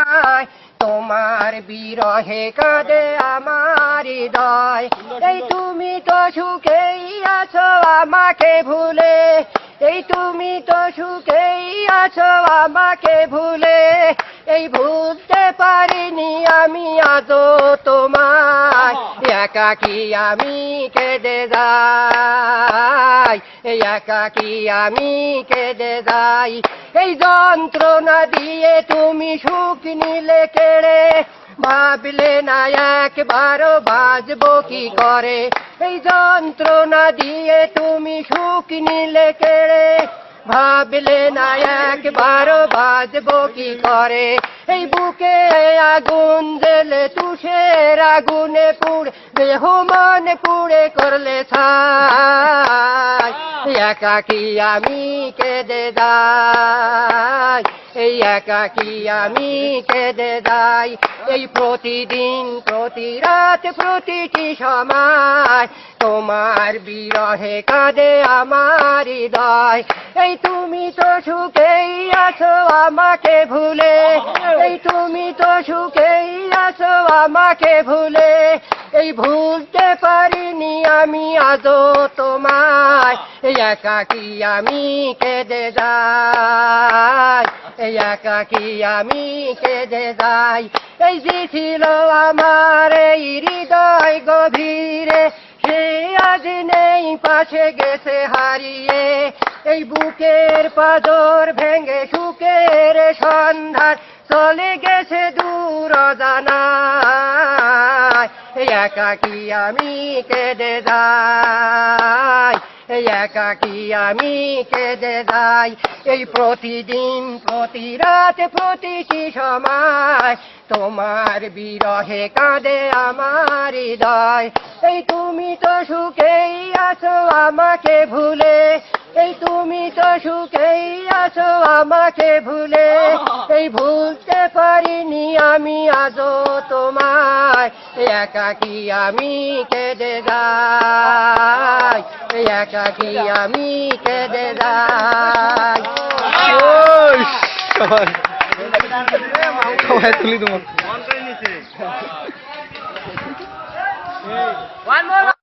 সময় তোমার বিরহে কাঁদে আমার হৃদয় এই তুমি তো সুখেই আছো আমাকে ভুলে এই তুমি তো সুখেই আছো আমাকে ভুলে এই ভুলতে পারিনি আমি আজও তোমায় একাকী আমি কেঁদে যাই একাকী আমি কেঁদে যাই এই যন্ত্রণা দিয়ে তুমি সুখ নিলে কেড়ে ভাবলে না একবারও বাজবো কি করে এই যন্ত্রণা দিয়ে তুমি সুখ নিলে কেড়ে ভাবলে না একবারও বাজবো কি করে এই বুকে আগুন জ্বেলে তুষের আগুনে পুড়ে দেহ মন পুড়ে করলে ছাই একাকী আমি কেঁদে যাই এই একাকী আমি কেঁদে যাই এই প্রতিদিন প্রতি রাত প্রতিটি সময় তোমার বিরহে কাঁদে আমার হৃদয় এই তুমি তো সুখেই আছো আমাকে ভুলে এই তুমি তো সুখেই আছো আমাকে ভুলে এই ভুলতে পারিনি আমি আজও তোমায় একাকী আমি কেঁদে যাই একাকী আমি কেঁদে যাই এই যে ছিল আমার এই হৃদয় গভীরে সে আজ নেই পাশে গেছে হারিয়ে এই বুকের পাঁজর ভেঙে সুখের সন্ধান চলে গেছে দূর অজানায় একাকী আমি কেঁদে যাই একাকী আমি কেঁদে যাই এই প্রতিদিন প্রতি রাত প্রতিটি সময় তোমার বিরহে কাঁদে আমার হৃদয় এই তুমি তো সুখেই আছো আমাকে ভুলে এই তুমি তো সুখেই আছো আমাকে ভুলে এই ভুলতে পারিনি আমি আজও তোমায় একাকী আমি কেঁদে যাই একাকী আমি কেঁদে যাই সবাই তুলি তোমার